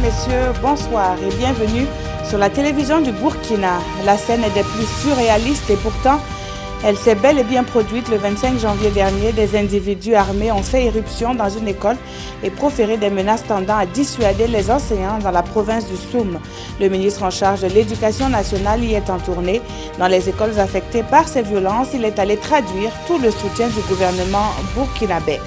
messieurs, bonsoir et bienvenue sur la télévision du Burkina. La scène est des plus surréalistes et pourtant, elle s'est bel et bien produite le 25 janvier dernier. Des individus armés ont fait éruption dans une école et proféré des menaces tendant à dissuader les enseignants dans la province du Soum. Le ministre en charge de l'Éducation nationale y est en tournée. Dans les écoles affectées par ces violences, il est allé traduire tout le soutien du gouvernement burkinabé.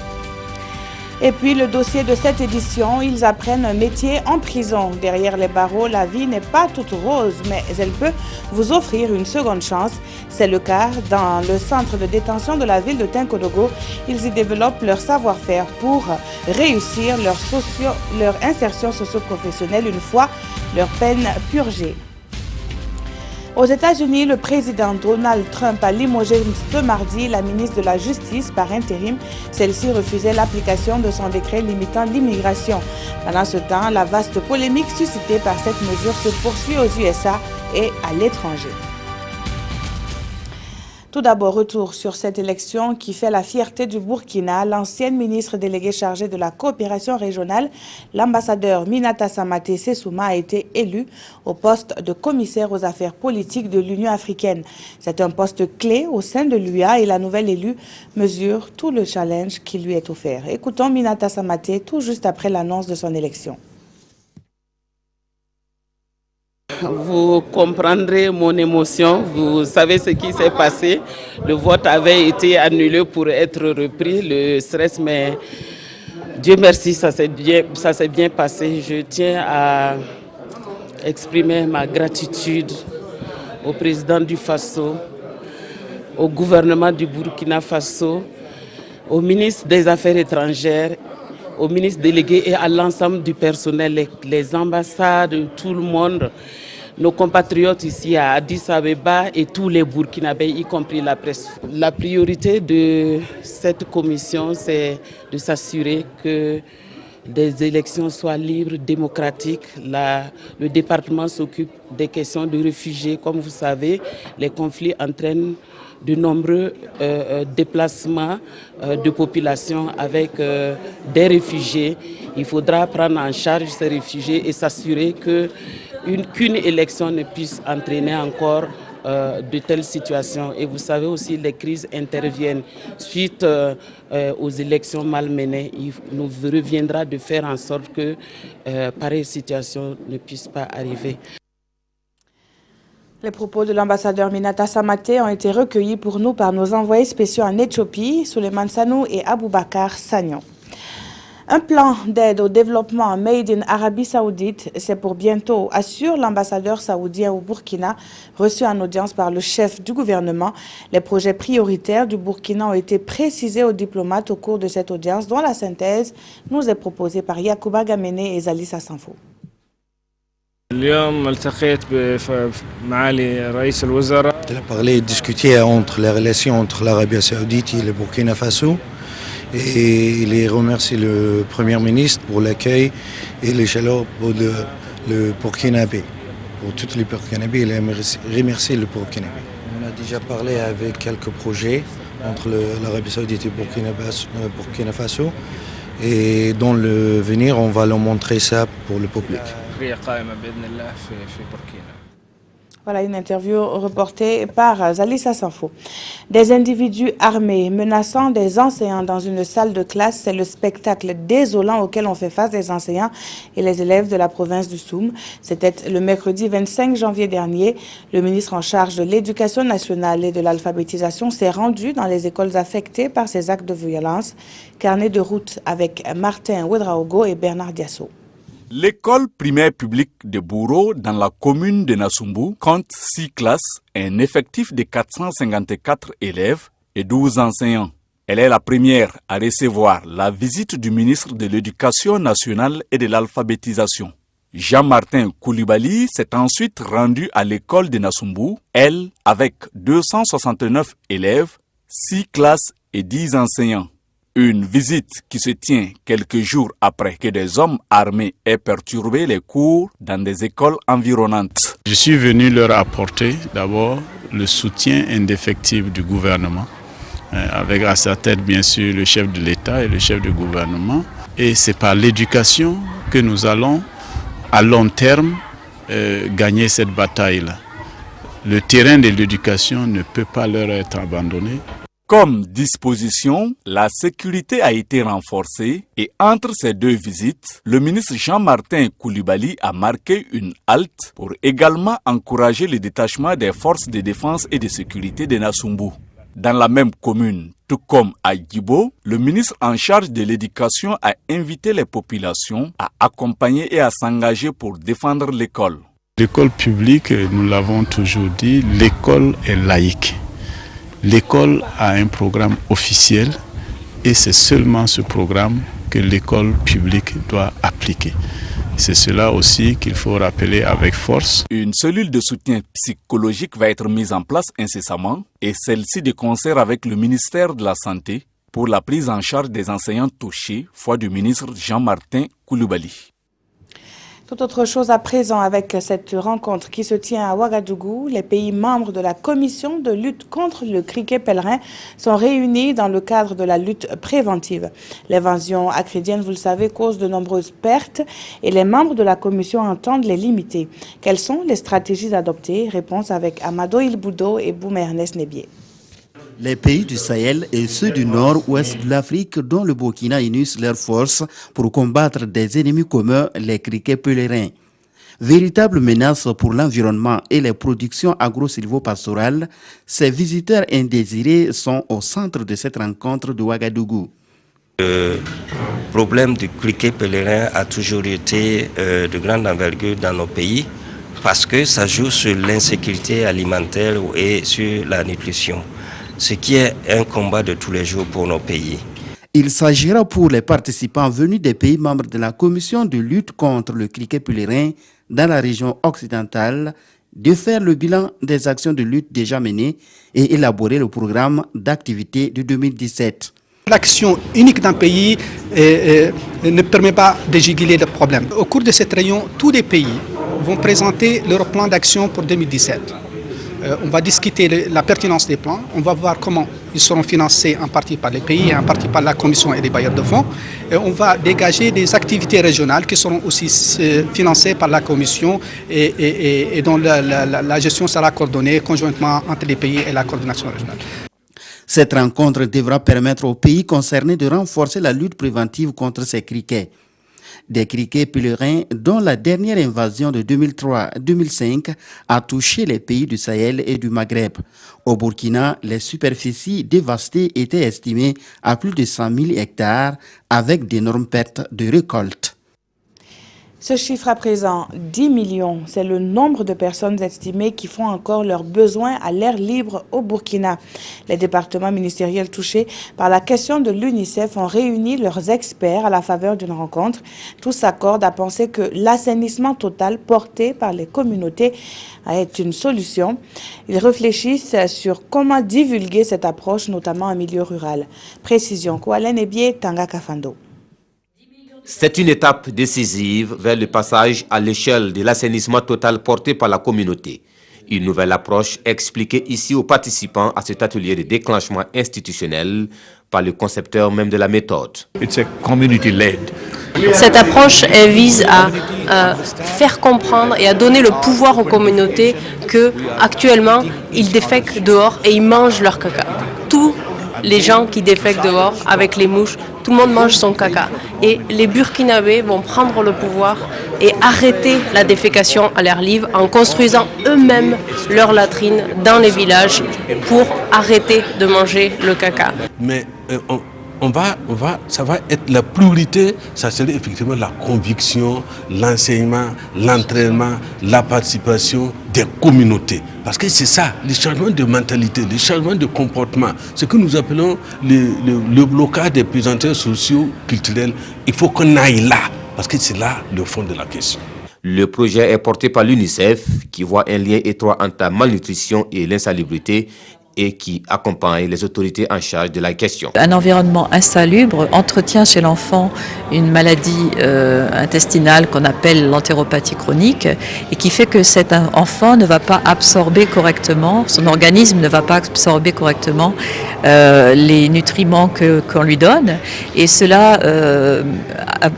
Et puis le dossier de cette édition, ils apprennent un métier en prison. Derrière les barreaux, la vie n'est pas toute rose, mais elle peut vous offrir une seconde chance. C'est le cas dans le centre de détention de la ville de Tinkodogo. Ils y développent leur savoir-faire pour réussir leur insertion socio-professionnelle une fois leur peine purgée. Aux États-Unis, le président Donald Trump a limogé ce mardi la ministre de la Justice par intérim. Celle-ci refusait l'application de son décret limitant l'immigration. Pendant ce temps, la vaste polémique suscitée par cette mesure se poursuit aux USA et à l'étranger. Tout d'abord, retour sur cette élection qui fait la fierté du Burkina. L'ancienne ministre déléguée chargée de la coopération régionale, l'ambassadeur Minata Samaté Sessouma, a été élue au poste de commissaire aux affaires politiques de l'Union africaine. C'est un poste clé au sein de l'UA et la nouvelle élue mesure tout le challenge qui lui est offert. Écoutons Minata Samaté tout juste après l'annonce de son élection. Vous comprendrez mon émotion, vous savez ce qui s'est passé. Le vote avait été annulé pour être repris, le stress, mais Dieu merci, ça s'est bien passé. Je tiens à exprimer ma gratitude au président du Faso, au gouvernement du Burkina Faso, au ministre des Affaires étrangères, au ministre délégué et à l'ensemble du personnel, les ambassades, tout le monde, nos compatriotes ici à Addis Abeba et tous les Burkinabés, y compris la presse. La priorité de cette commission, c'est de s'assurer que des élections soient libres, démocratiques. Le département s'occupe des questions de réfugiés. Comme vous savez, les conflits entraînent de nombreux déplacements de population avec des réfugiés. Il faudra prendre en charge ces réfugiés et s'assurer qu'une élection ne puisse entraîner encore de telles situations. Et vous savez aussi, les crises interviennent suite aux élections mal menées. Il nous reviendra de faire en sorte que pareille situation ne puisse pas arriver. Les propos de l'ambassadeur Minata Samaté ont été recueillis pour nous par nos envoyés spéciaux en Éthiopie, Souleymane Sanou et Aboubakar Sagnon. Un plan d'aide au développement made in Arabie Saoudite, c'est pour bientôt, assure l'ambassadeur saoudien au Burkina, reçu en audience par le chef du gouvernement. Les projets prioritaires du Burkina ont été précisés aux diplomates au cours de cette audience, dont la synthèse nous est proposée par Yacouba Gamene et Zalissa Sanfo. Il a parlé et discuté entre les relations entre l'Arabie Saoudite et le Burkina Faso et il remercie le Premier ministre pour l'accueil et les chaleurs pour le Burkinabé. Pour tous les Burkinabés, il a remercié le Burkinabé. On a déjà parlé avec quelques projets entre l'Arabie Saoudite et le Burkina Faso et dans le venir, on va leur montrer ça pour le public. Voilà une interview reportée par Zalissa Sanfo. Des individus armés menaçant des enseignants dans une salle de classe, c'est le spectacle désolant auquel ont fait face les enseignants et les élèves de la province du Soum. C'était le mercredi 25 janvier dernier. Le ministre en charge de l'Éducation nationale et de l'alphabétisation s'est rendu dans les écoles affectées par ces actes de violence. Carnet de route avec Martin Ouedraogo et Bernard Diasso. L'école primaire publique de Bouro, dans la commune de Nassumbu, compte 6 classes, un effectif de 454 élèves et 12 enseignants. Elle est la première à recevoir la visite du ministre de l'Éducation nationale et de l'alphabétisation. Jean-Martin Koulibaly s'est ensuite rendu à l'école de Nassumbu, elle, avec 269 élèves, 6 classes et 10 enseignants. Une visite qui se tient quelques jours après que des hommes armés aient perturbé les cours dans des écoles environnantes. Je suis venu leur apporter d'abord le soutien indéfectible du gouvernement, avec à sa tête bien sûr le chef de l'État et le chef du gouvernement. Et c'est par l'éducation que nous allons à long terme gagner cette bataille-là. Le terrain de l'éducation ne peut pas leur être abandonné. Comme disposition, la sécurité a été renforcée et entre ces deux visites, le ministre Jean-Martin Coulibaly a marqué une halte pour également encourager le détachement des forces de défense et de sécurité de Nassumbu. Dans la même commune, tout comme à Yibo, le ministre en charge de l'éducation a invité les populations à accompagner et à s'engager pour défendre l'école. L'école publique, nous l'avons toujours dit, l'école est laïque. L'école a un programme officiel et c'est seulement ce programme que l'école publique doit appliquer. C'est cela aussi qu'il faut rappeler avec force. Une cellule de soutien psychologique va être mise en place incessamment et celle-ci de concert avec le ministère de la Santé pour la prise en charge des enseignants touchés, foi du ministre Jean-Martin Coulibaly. Tout autre chose à présent avec cette rencontre qui se tient à Ouagadougou. Les pays membres de la commission de lutte contre le criquet pèlerin sont réunis dans le cadre de la lutte préventive. L'invasion acridienne, vous le savez, cause de nombreuses pertes et les membres de la commission entendent les limiter. Quelles sont les stratégies adoptées? Réponse avec Amado Ilboudo et Boum Ernest Nebier. Les pays du Sahel et ceux du nord-ouest de l'Afrique, dont le Burkina, unissent leurs forces pour combattre des ennemis communs, les criquets pèlerins. Véritable menace pour l'environnement et les productions agro-silvopastorales, ces visiteurs indésirés sont au centre de cette rencontre de Ouagadougou. Le problème du criquet pèlerin a toujours été de grande envergure dans nos pays parce que ça joue sur l'insécurité alimentaire et sur la nutrition, ce qui est un combat de tous les jours pour nos pays. Il s'agira pour les participants venus des pays membres de la commission de lutte contre le criquet pèlerin dans la région occidentale de faire le bilan des actions de lutte déjà menées et élaborer le programme d'activité de 2017. L'action unique d'un pays ne permet pas de juguler le problème. Au cours de cette réunion, tous les pays vont présenter leur plan d'action pour 2017. On va discuter la pertinence des plans, on va voir comment ils seront financés en partie par les pays et en partie par la Commission et les bailleurs de fonds. Et on va dégager des activités régionales qui seront aussi financées par la Commission et dont la gestion sera coordonnée conjointement entre les pays et la coordination régionale. Cette rencontre devra permettre aux pays concernés de renforcer la lutte préventive contre ces criquets. Des criquets pèlerins dont la dernière invasion de 2003-2005 a touché les pays du Sahel et du Maghreb. Au Burkina, les superficies dévastées étaient estimées à plus de 100 000 hectares avec d'énormes pertes de récoltes. Ce chiffre à présent, 10 millions, c'est le nombre de personnes estimées qui font encore leurs besoins à l'air libre au Burkina. Les départements ministériels touchés par la question de l'UNICEF ont réuni leurs experts à la faveur d'une rencontre. Tous s'accordent à penser que l'assainissement total porté par les communautés est une solution. Ils réfléchissent sur comment divulguer cette approche, notamment en milieu rural. Précision, Koualen Ebié, Tanga Kafando. C'est une étape décisive vers le passage à l'échelle de l'assainissement total porté par la communauté. Une nouvelle approche expliquée ici aux participants à cet atelier de déclenchement institutionnel par le concepteur même de la méthode. Cette approche elle vise à faire comprendre et à donner le pouvoir aux communautés que actuellement ils défèquent dehors et ils mangent leur caca. Tous les gens qui défèquent dehors avec les mouches, tout le monde mange son caca. Et les Burkinabés vont prendre le pouvoir et arrêter la défécation à l'air libre en construisant eux-mêmes leurs latrines dans les villages pour arrêter de manger le caca. Mais ça va être la priorité, ça serait effectivement la conviction, l'enseignement, l'entraînement, la participation des communautés. Parce que c'est ça, le changement de mentalité, le changement de comportement, ce que nous appelons le blocage des pesanteurs sociaux, culturels. Il faut qu'on aille là, parce que c'est là le fond de la question. Le projet est porté par l'UNICEF, qui voit un lien étroit entre la malnutrition et l'insalubrité, et qui accompagne les autorités en charge de la question. Un environnement insalubre entretient chez l'enfant une maladie intestinale qu'on appelle l'entéropathie chronique et qui fait que cet enfant ne va pas absorber correctement, son organisme ne va pas absorber correctement les nutriments qu'on lui donne et cela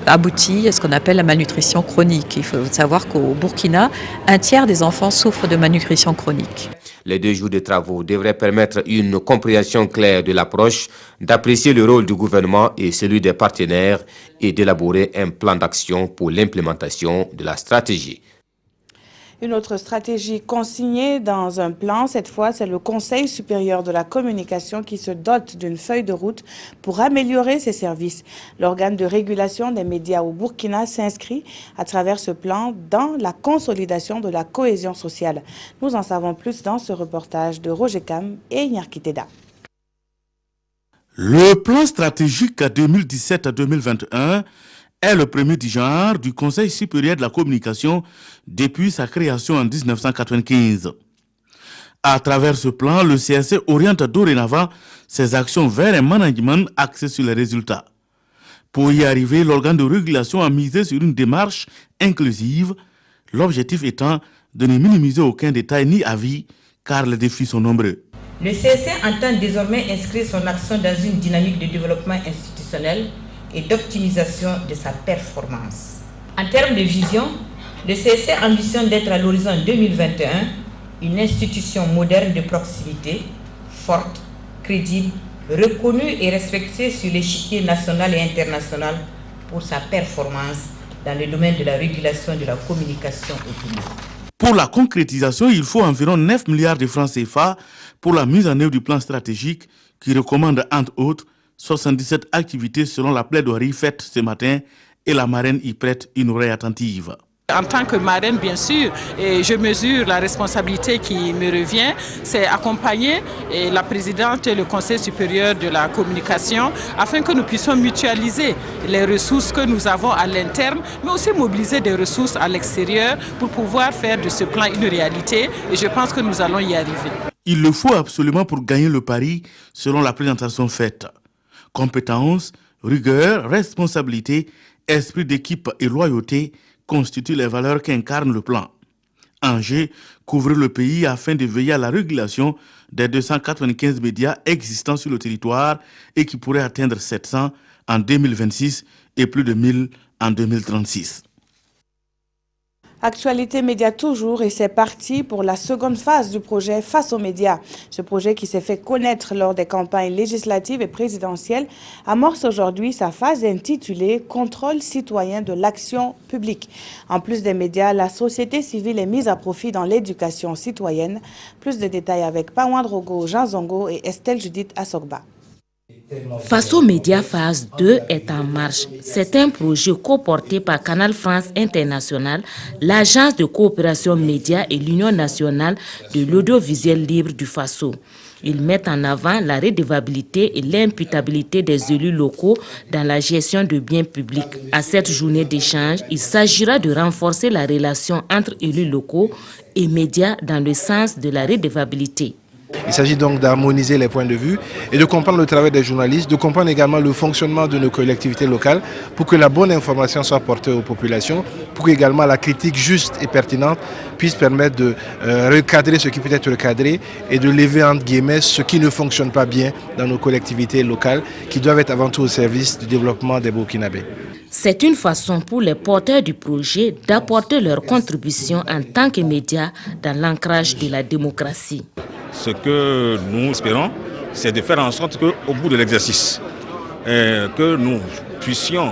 aboutit à ce qu'on appelle la malnutrition chronique. Il faut savoir qu'au Burkina, 1/3 des enfants souffrent de malnutrition chronique. Les 2 jours de travaux devraient permettre une compréhension claire de l'approche, d'apprécier le rôle du gouvernement et celui des partenaires et d'élaborer un plan d'action pour l'implémentation de la stratégie. Une autre stratégie consignée dans un plan, cette fois, c'est le Conseil supérieur de la communication qui se dote d'une feuille de route pour améliorer ses services. L'organe de régulation des médias au Burkina s'inscrit à travers ce plan dans la consolidation de la cohésion sociale. Nous en savons plus dans ce reportage de Roger Cam et Nyarkiteda. Le plan stratégique 2017-2021 est le premier du genre du Conseil supérieur de la communication depuis sa création en 1995. À travers ce plan, le CSC oriente dorénavant ses actions vers un management axé sur les résultats. Pour y arriver, l'organe de régulation a misé sur une démarche inclusive, l'objectif étant de ne minimiser aucun détail ni avis, car les défis sont nombreux. Le CSC entend désormais inscrire son action dans une dynamique de développement institutionnel et d'optimisation de sa performance. En termes de vision, le CSC ambitionne d'être à l'horizon 2021 une institution moderne de proximité, forte, crédible, reconnue et respectée sur l'échiquier national et international pour sa performance dans le domaine de la régulation de la communication autonome. Pour la concrétisation, il faut environ 9 milliards de francs CFA pour la mise en œuvre du plan stratégique qui recommande entre autres 77 activités selon la plaidoirie faite ce matin et la marraine y prête une oreille attentive. En tant que marraine, bien sûr, et je mesure la responsabilité qui me revient, c'est accompagner la présidente et le Conseil supérieur de la communication afin que nous puissions mutualiser les ressources que nous avons à l'interne, mais aussi mobiliser des ressources à l'extérieur pour pouvoir faire de ce plan une réalité et je pense que nous allons y arriver. Il le faut absolument pour gagner le pari selon la présentation faite. Compétence, rigueur, responsabilité, esprit d'équipe et loyauté constituent les valeurs qu'incarne le plan. Angers couvre le pays afin de veiller à la régulation des 295 médias existants sur le territoire et qui pourraient atteindre 700 en 2026 et plus de 1000 en 2036. Actualité média toujours et c'est parti pour la seconde phase du projet Face aux médias. Ce projet qui s'est fait connaître lors des campagnes législatives et présidentielles amorce aujourd'hui sa phase intitulée Contrôle citoyen de l'action publique. En plus des médias, la société civile est mise à profit dans l'éducation citoyenne. Plus de détails avec Pawan Drogo, Jean Zongo et Estelle Judith Assogba. Face aux médias phase 2 est en marche. C'est un projet co-porté par Canal France International, l'Agence de coopération média et l'Union nationale de l'audiovisuel libre du Faso. Ils mettent en avant la redevabilité et l'imputabilité des élus locaux dans la gestion de biens publics. À cette journée d'échange, il s'agira de renforcer la relation entre élus locaux et médias dans le sens de la redevabilité. Il s'agit donc d'harmoniser les points de vue et de comprendre le travail des journalistes, de comprendre également le fonctionnement de nos collectivités locales pour que la bonne information soit portée aux populations, pour que également la critique juste et pertinente puisse permettre de recadrer ce qui peut être recadré et de lever entre guillemets ce qui ne fonctionne pas bien dans nos collectivités locales qui doivent être avant tout au service du développement des Burkinabés. C'est une façon pour les porteurs du projet d'apporter leur contribution en tant que médias dans l'ancrage de la démocratie. Ce que nous espérons, c'est de faire en sorte qu'au bout de l'exercice, que nous puissions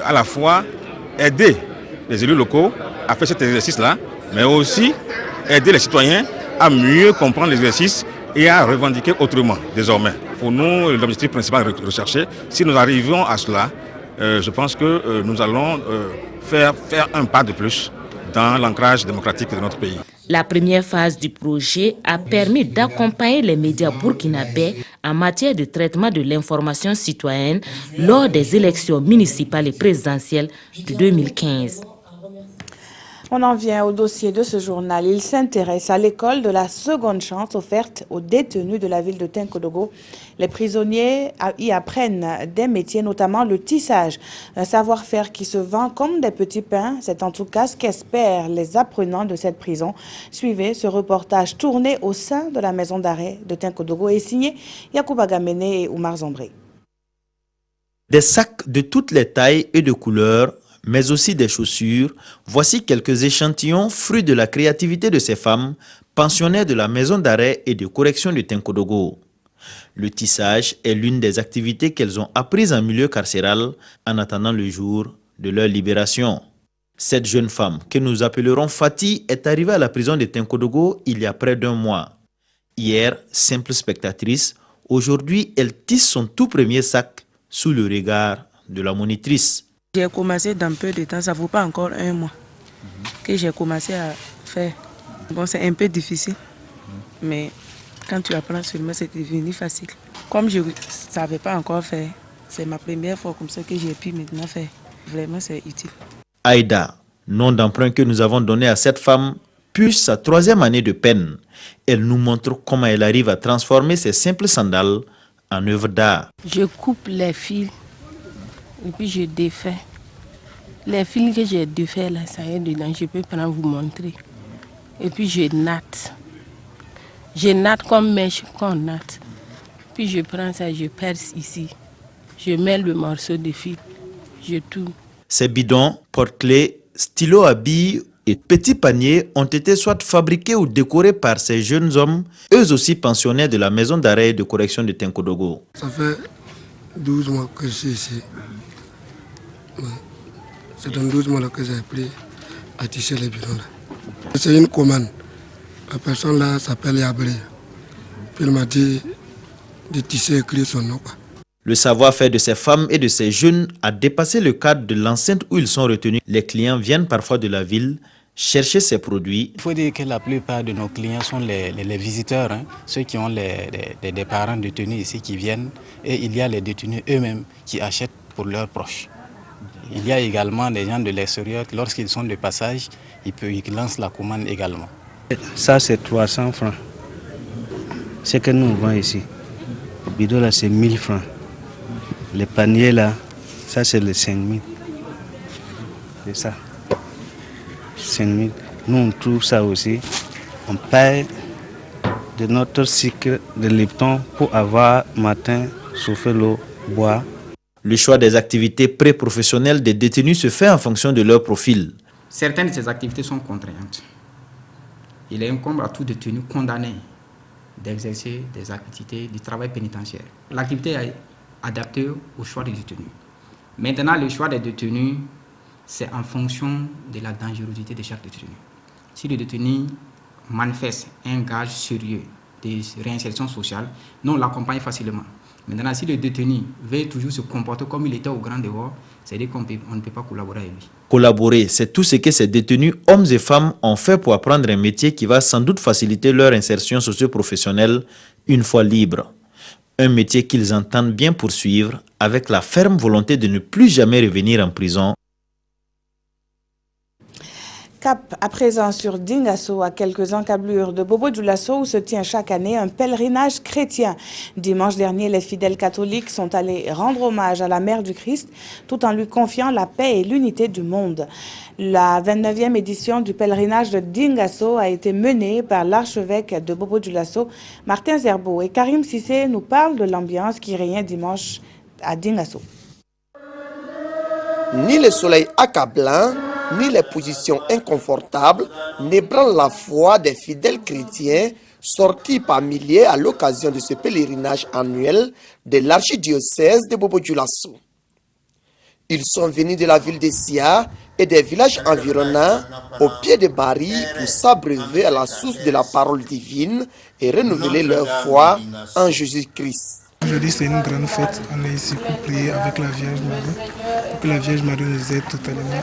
à la fois aider les élus locaux à faire cet exercice-là, mais aussi aider les citoyens à mieux comprendre l'exercice et à revendiquer autrement désormais. Pour nous, l'objectif principal recherché, si nous arrivons à cela, je pense que nous allons faire un pas de plus dans l'ancrage démocratique de notre pays. La première phase du projet a permis d'accompagner les médias burkinabés en matière de traitement de l'information citoyenne lors des élections municipales et présidentielles de 2015. On en vient au dossier de ce journal. Il s'intéresse à l'école de la seconde chance offerte aux détenus de la ville de Tinkodogo. Les prisonniers y apprennent des métiers, notamment le tissage, un savoir-faire qui se vend comme des petits pains. C'est en tout cas ce qu'espèrent les apprenants de cette prison. Suivez ce reportage tourné au sein de la maison d'arrêt de Tinkodogo et signé Yacouba Gamene et Oumar Zombré. Des sacs de toutes les tailles et de couleurs, mais aussi des chaussures, voici quelques échantillons fruits de la créativité de ces femmes, pensionnaires de la maison d'arrêt et de correction de Tinkodogo. Le tissage est l'une des activités qu'elles ont apprises en milieu carcéral en attendant le jour de leur libération. Cette jeune femme, que nous appellerons Fatih, est arrivée à la prison de Tinkodogo il y a près d'un mois. Hier, simple spectatrice, aujourd'hui, elle tisse son tout premier sac sous le regard de la monitrice. J'ai commencé dans peu de temps, ça ne vaut pas encore un mois que j'ai commencé à faire. Bon, c'est un peu difficile, mais quand tu apprends seulement, c'est devenu facile. Comme je ne savais pas encore faire, c'est ma première fois comme ça que j'ai pu maintenant faire. Vraiment, c'est utile. Aïda, nom d'emprunt que nous avons donné à cette femme, puis sa 3e année de peine. Elle nous montre comment elle arrive à transformer ses simples sandales en œuvre d'art. Je coupe les fils et puis je défais. Les fils que j'ai défaits là, ça y est dedans, je peux prendre vous montrer. Et puis je natte. Je natte comme mèche qu'on natte. Puis je prends ça, je perce ici. Je mets le morceau de fil, je tourne. Ces bidons, porte-clés, stylos à billes et petits paniers ont été soit fabriqués ou décorés par ces jeunes hommes, eux aussi pensionnaires de la maison d'arrêt et de correction de Tinkodogo. Ça fait 12 mois que je suis ici. C'est dans 12 mois là que j'ai appris à tisser les bidons là. C'est une commande. La personne là s'appelle Yabré. Puis il m'a dit de tisser et écrire son nom. Le savoir-faire de ces femmes et de ces jeunes a dépassé le cadre de l'enceinte où ils sont retenus. Les clients viennent parfois de la ville chercher ces produits. Il faut dire que la plupart de nos clients sont les visiteurs, hein, ceux qui ont des parents détenus ici qui viennent, et il y a les détenus eux-mêmes qui achètent pour leurs proches. Il y a également des gens de l'extérieur, lorsqu'ils sont de passage, ils lancent la commande également. Ça c'est 300 francs. Ce que nous vendons ici, le bidon là c'est 1000 francs. Les paniers là, ça c'est les 5000. C'est ça. 5000. Nous on trouve ça aussi. On paye de notre cycle de Lipton pour avoir matin, chauffer l'eau, boire. Le choix des activités pré-professionnelles des détenus se fait en fonction de leur profil. Certaines de ces activités sont contraignantes. Il incombe à tout détenu condamné d'exercer des activités du travail pénitentiaire. L'activité est adaptée au choix des détenus. Maintenant, le choix des détenus, c'est en fonction de la dangerosité de chaque détenu. Si le détenu manifeste un gage sérieux de réinsertion sociale, nous on l'accompagne facilement. Maintenant, si le détenu veut toujours se comporter comme il était au grand dehors, c'est-à-dire qu'on ne peut pas collaborer avec lui. Collaborer, c'est tout ce que ces détenus, hommes et femmes, ont fait pour apprendre un métier qui va sans doute faciliter leur insertion socio-professionnelle une fois libres. Un métier qu'ils entendent bien poursuivre avec la ferme volonté de ne plus jamais revenir en prison. Cap à présent sur Dingasso, à quelques encablures de Bobo-Dioulasso, où se tient chaque année un pèlerinage chrétien. Dimanche dernier, les fidèles catholiques sont allés rendre hommage à la Mère du Christ, tout en lui confiant la paix et l'unité du monde. La 29e édition du pèlerinage de Dingasso a été menée par l'archevêque de Bobo-Dioulasso, Martin Zerbo, et Karim Sissé nous parle de l'ambiance qui régnait dimanche à Dingasso. Ni le soleil accablant, ni les positions inconfortables n'ébranlent la foi des fidèles chrétiens sortis par milliers à l'occasion de ce pèlerinage annuel de l'archidiocèse de Bobo-Dioulasso. Ils sont venus de la ville de Sia et des villages environnants au pied de Bari pour s'abreuver à la source de la parole divine et renouveler leur foi en Jésus-Christ. Aujourd'hui, c'est une grande fête. On est ici pour prier avec la Vierge Marie, pour que la Vierge Marie nous aide totalement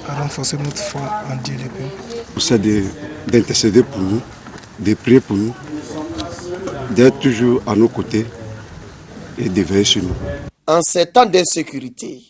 à renforcer notre foi en Dieu le Père. C'est d'intercéder pour nous, de prier pour nous, d'être toujours à nos côtés et de veiller sur nous. En ces temps d'insécurité,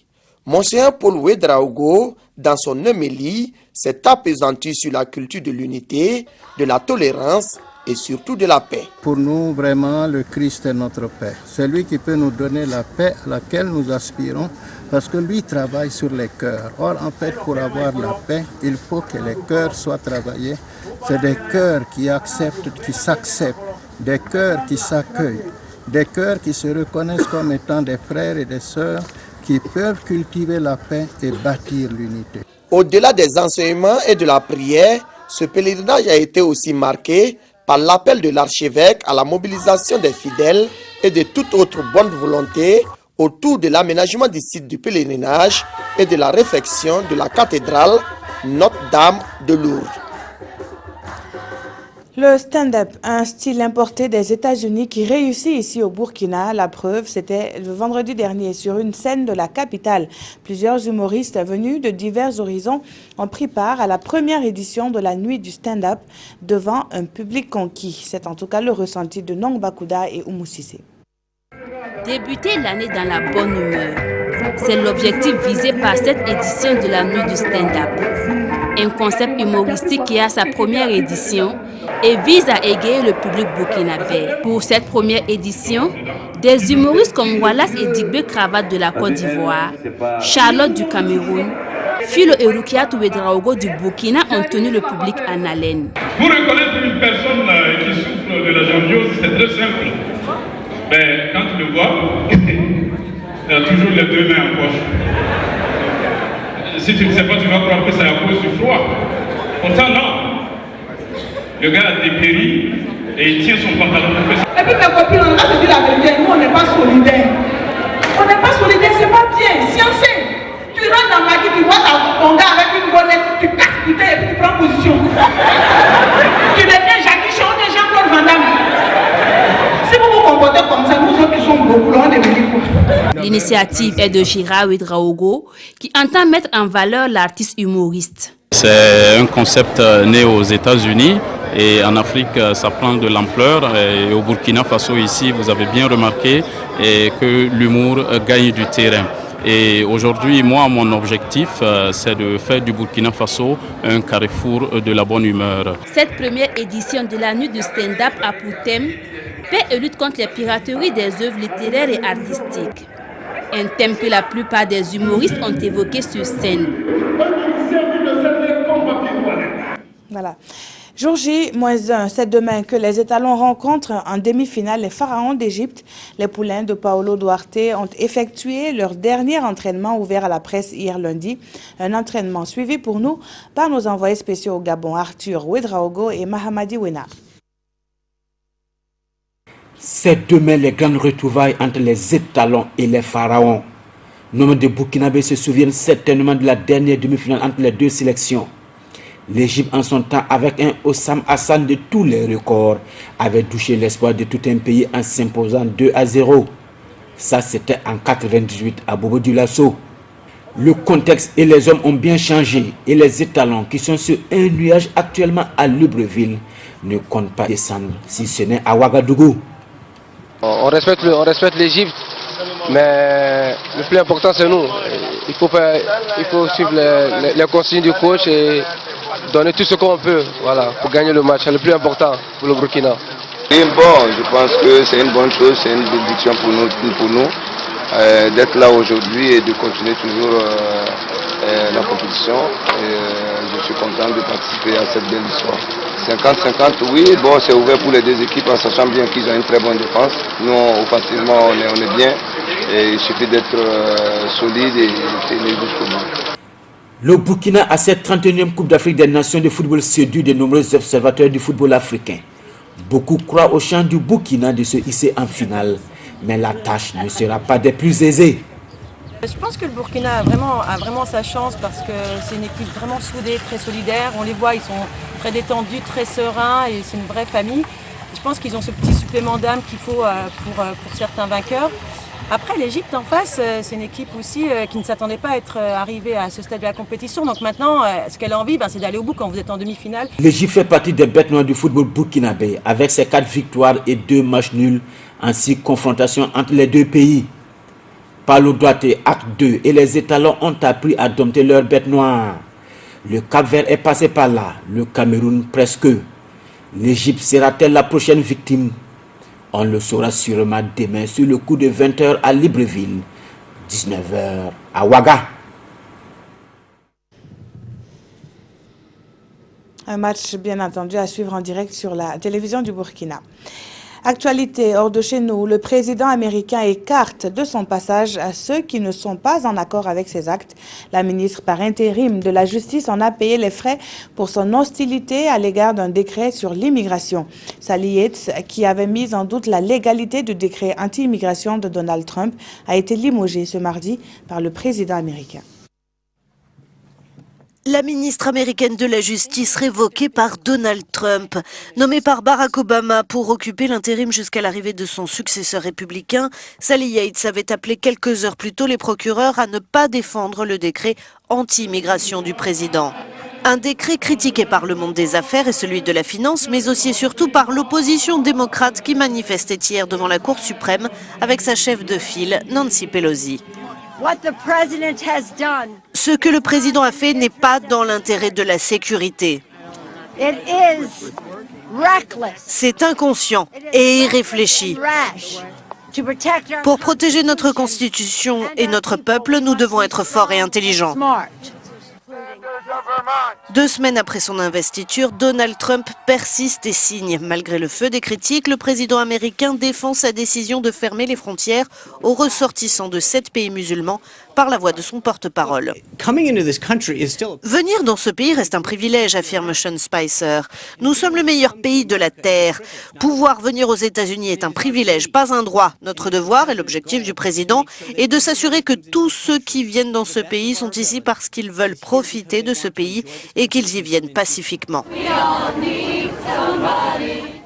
Monseigneur Paul Ouedraogo dans son homélie, s'est appesanti sur la culture de l'unité, de la tolérance et surtout de la paix. Pour nous, vraiment, le Christ est notre paix. C'est lui qui peut nous donner la paix à laquelle nous aspirons, parce que lui travaille sur les cœurs. Or, en fait, pour avoir la paix, il faut que les cœurs soient travaillés. C'est des cœurs qui acceptent, qui s'acceptent, des cœurs qui s'accueillent, des cœurs qui se reconnaissent comme étant des frères et des sœurs qui peuvent cultiver la paix et bâtir l'unité. Au-delà des enseignements et de la prière, ce pèlerinage a été aussi marqué par l'appel de l'archevêque à la mobilisation des fidèles et de toute autre bonne volonté autour de l'aménagement du site du pèlerinage et de la réfection de la cathédrale Notre-Dame de Lourdes. Le stand-up, un style importé des États-Unis qui réussit ici au Burkina. La preuve, c'était le vendredi dernier sur une scène de la capitale. Plusieurs humoristes venus de divers horizons ont pris part à la première édition de la nuit du stand-up devant un public conquis. C'est en tout cas le ressenti de Nong Bakuda et Oumou Sissé. Débuter l'année dans la bonne humeur, c'est l'objectif visé par cette édition de la nuit du stand-up. Un concept humoristique qui a sa première édition et vise à égayer le public burkinabé. Pour cette première édition, des humoristes comme Wallace et Digbe Cravate de la Côte d'Ivoire, Charlotte du Cameroun, Philo et Rukiatou Ouedraogo du Burkina ont tenu le public en haleine. Pour reconnaître une personne qui souffre de la jambiose, c'est très simple. Ben, quand tu le vois, il a toujours les deux mains en poche. Si tu ne sais pas, tu vas croire que c'est à cause du froid. Pourtant, non. Le gars a dépéri et il tient son pantalon. Et puis mes copines, on a se dit la vérité, nous on n'est pas solidaires. On n'est pas solidaires, c'est pas bien. Sciencé. Tu rentres dans ma vie, tu vois ton gars avec une bonnette, tu casses putain et puis tu prends position. Tu deviens Jackie Chan ou Jean-Claude Van Damme. Si vous vous comportez comme ça, nous autres qui sommes beaucoup, là on est venus quoi. L'initiative est de Gira Ouedraogo qui entend mettre en valeur l'artiste humoriste. C'est un concept né aux États-Unis et en Afrique ça prend de l'ampleur. Et au Burkina Faso ici, vous avez bien remarqué que l'humour gagne du terrain. Et aujourd'hui, moi, mon objectif, c'est de faire du Burkina Faso un carrefour de la bonne humeur. Cette première édition de la nuit du stand-up a pour thème paix et lutte contre les pirateries des œuvres littéraires et artistiques. Un thème que la plupart des humoristes ont évoqué sur scène. Voilà. Jour J-1, c'est demain que les étalons rencontrent en demi-finale les pharaons d'Égypte. Les poulains de Paolo Duarte ont effectué leur dernier entraînement ouvert à la presse hier lundi. Un entraînement suivi pour nous par nos envoyés spéciaux au Gabon, Arthur Ouedraogo et Mahamadi Wena. C'est demain les grandes retrouvailles entre les étalons et les pharaons. Nombre de Burkinabés se souviennent certainement de la dernière demi-finale entre les deux sélections. L'Égypte en son temps, avec un Hossam Hassan de tous les records, avait touché l'espoir de tout un pays en s'imposant 2-0. Ça, c'était en 98 à Bobo Dioulasso. Le contexte et les hommes ont bien changé et les étalons qui sont sur un nuage actuellement à Libreville ne comptent pas descendre si ce n'est à Ouagadougou. On respecte l'Égypte, mais le plus important c'est nous. Il faut suivre les consignes du coach et donner tout ce qu'on peut, voilà, pour gagner le match. C'est le plus important pour le Burkina. Bon, je pense que c'est une bonne chose, c'est une bénédiction pour nous d'être là aujourd'hui et de continuer toujours la compétition. Je suis content de participer à cette belle histoire. 50-50, oui, bon, c'est ouvert pour les deux équipes en sachant bien qu'ils ont une très bonne défense. Nous, offensivement, on est bien et il suffit d'être solide et tenir jusqu'au bout. Le Burkina a cette 31e Coupe d'Afrique des Nations de football séduit de nombreux observateurs du football africain. Beaucoup croient au chant du Burkina de se hisser en finale, mais la tâche ne sera pas des plus aisées. Je pense que le Burkina a vraiment sa chance parce que c'est une équipe vraiment soudée, très solidaire. On les voit, ils sont très détendus, très sereins et c'est une vraie famille. Je pense qu'ils ont ce petit supplément d'âme qu'il faut pour certains vainqueurs. Après, l'Égypte en face, c'est une équipe aussi qui ne s'attendait pas à être arrivée à ce stade de la compétition. Donc maintenant, ce qu'elle a envie, c'est d'aller au bout quand vous êtes en demi-finale. L'Égypte fait partie des bêtes noires du football burkinabé avec ses 4 victoires et 2 matchs nuls en 6 confrontations entre les deux pays. Paolo Duarte, acte 2, et les étalons ont appris à dompter leurs bêtes noires. Le Cap-Vert est passé par là, le Cameroun presque. L'Égypte sera-t-elle la prochaine victime? On le saura sûrement demain sur le coup de 20h à Libreville, 19h à Ouaga. Un match bien entendu à suivre en direct sur la télévision du Burkina. Actualité hors de chez nous, le président américain écarte de son passage à ceux qui ne sont pas en accord avec ses actes. La ministre par intérim de la Justice en a payé les frais pour son hostilité à l'égard d'un décret sur l'immigration. Sally Yates, qui avait mis en doute la légalité du décret anti-immigration de Donald Trump, a été limogée ce mardi par le président américain. La ministre américaine de la Justice révoquée par Donald Trump. Nommée par Barack Obama pour occuper l'intérim jusqu'à l'arrivée de son successeur républicain, Sally Yates avait appelé quelques heures plus tôt les procureurs à ne pas défendre le décret anti-immigration du président. Un décret critiqué par le monde des affaires et celui de la finance, mais aussi et surtout par l'opposition démocrate qui manifestait hier devant la Cour suprême avec sa chef de file, Nancy Pelosi. Ce que le président a fait n'est pas dans l'intérêt de la sécurité. C'est inconscient et irréfléchi. Pour protéger notre Constitution et notre peuple, nous devons être forts et intelligents. 2 semaines après son investiture, Donald Trump persiste et signe. Malgré le feu des critiques, le président américain défend sa décision de fermer les frontières aux ressortissants de 7 pays musulmans par la voix de son porte-parole. Venir dans ce pays reste un privilège, affirme Sean Spicer. Nous sommes le meilleur pays de la Terre. Pouvoir venir aux États-Unis est un privilège, pas un droit. Notre devoir et l'objectif du président est de s'assurer que tous ceux qui viennent dans ce pays sont ici parce qu'ils veulent profiter de ce pays et qu'ils y viennent pacifiquement.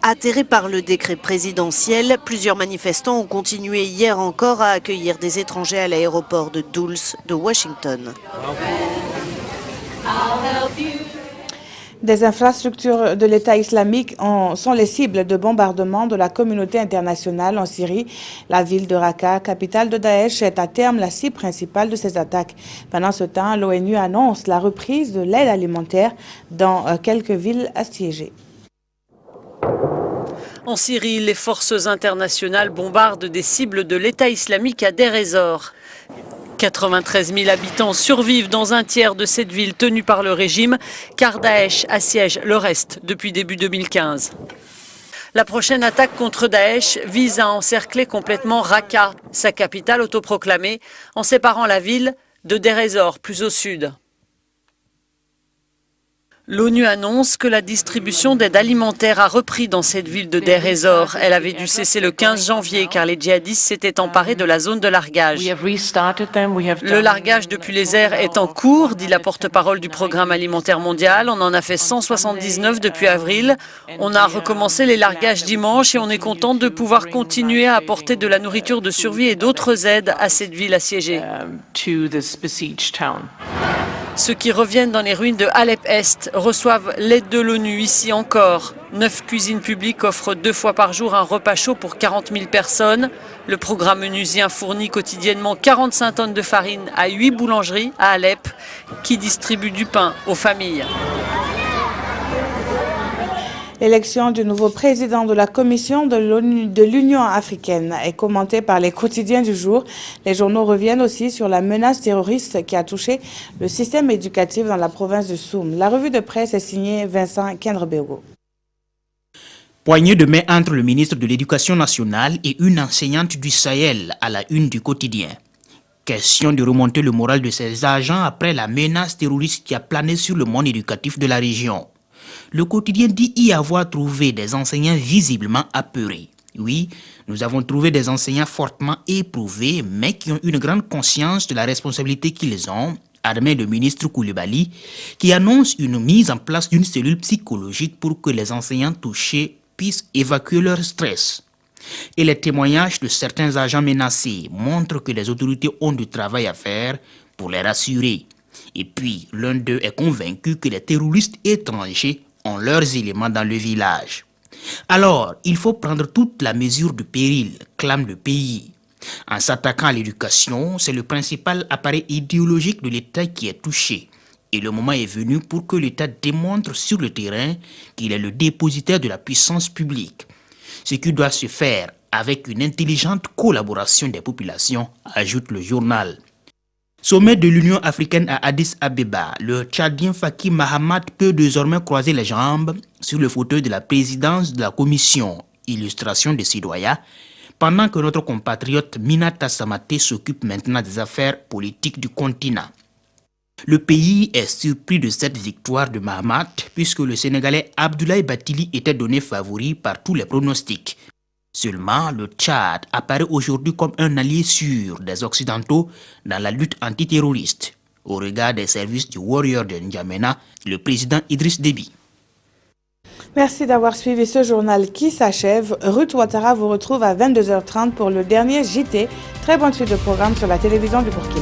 Atterrés par le décret présidentiel, plusieurs manifestants ont continué hier encore à accueillir des étrangers à l'aéroport de Dulles de Washington. Des infrastructures de l'État islamique sont les cibles de bombardements de la communauté internationale en Syrie. La ville de Raqqa, capitale de Daesh, est à terme la cible principale de ces attaques. Pendant ce temps, l'ONU annonce la reprise de l'aide alimentaire dans quelques villes assiégées. En Syrie, les forces internationales bombardent des cibles de l'État islamique à Deir ez-Zor. 93 000 habitants survivent dans un tiers de cette ville tenue par le régime, car Daesh assiège le reste depuis début 2015. La prochaine attaque contre Daesh vise à encercler complètement Raqqa, sa capitale autoproclamée, en séparant la ville de Deir ez-Zor, plus au sud. L'ONU annonce que la distribution d'aide alimentaire a repris dans cette ville de Deir ez-Zor. Elle avait dû cesser le 15 janvier car les djihadistes s'étaient emparés de la zone de largage. Le largage depuis les airs est en cours, dit la porte-parole du Programme alimentaire mondial. On en a fait 179 depuis avril. On a recommencé les largages dimanche et on est content de pouvoir continuer à apporter de la nourriture de survie et d'autres aides à cette ville assiégée. Ceux qui reviennent dans les ruines de Alep-Est reçoivent l'aide de l'ONU, ici encore. 9 cuisines publiques offrent 2 fois par jour un repas chaud pour 40 000 personnes. Le programme onusien fournit quotidiennement 45 tonnes de farine à 8 boulangeries à Alep qui distribuent du pain aux familles. L'élection du nouveau président de la Commission de l'Union africaine est commentée par les quotidiens du jour. Les journaux reviennent aussi sur la menace terroriste qui a touché le système éducatif dans la province de Soum. La revue de presse est signée Vincent Kendrebego. Poignée de main entre le ministre de l'Éducation nationale et une enseignante du Sahel à la une du quotidien. Question de remonter le moral de ses agents après la menace terroriste qui a plané sur le monde éducatif de la région. Le quotidien dit y avoir trouvé des enseignants visiblement apeurés. Oui, nous avons trouvé des enseignants fortement éprouvés, mais qui ont une grande conscience de la responsabilité qu'ils ont, admet le ministre Koulibaly, qui annonce une mise en place d'une cellule psychologique pour que les enseignants touchés puissent évacuer leur stress. Et les témoignages de certains agents menacés montrent que les autorités ont du travail à faire pour les rassurer. Et puis, l'un d'eux est convaincu que les terroristes étrangers ont leurs éléments dans le village. Alors, il faut prendre toute la mesure du péril, clame le pays. En s'attaquant à l'éducation, c'est le principal appareil idéologique de l'État qui est touché. Et le moment est venu pour que l'État démontre sur le terrain qu'il est le dépositaire de la puissance publique. Ce qui doit se faire avec une intelligente collaboration des populations, ajoute le journal. Sommet de l'Union africaine à Addis Abeba, le Tchadien Faki Mahamat peut désormais croiser les jambes sur le fauteuil de la présidence de la commission Illustration des citoyens, pendant que notre compatriote Minata Samaté s'occupe maintenant des affaires politiques du continent. Le pays est surpris de cette victoire de Mahamat puisque le Sénégalais Abdoulaye Bathily était donné favori par tous les pronostics. Seulement, le Tchad apparaît aujourd'hui comme un allié sûr des Occidentaux dans la lutte antiterroriste, au regard des services du Warrior de N'Djamena, le président Idriss Déby. Merci d'avoir suivi ce journal qui s'achève. Ruth Ouattara vous retrouve à 22h30 pour le dernier JT. Très bonne suite de programme sur la télévision du Burkina.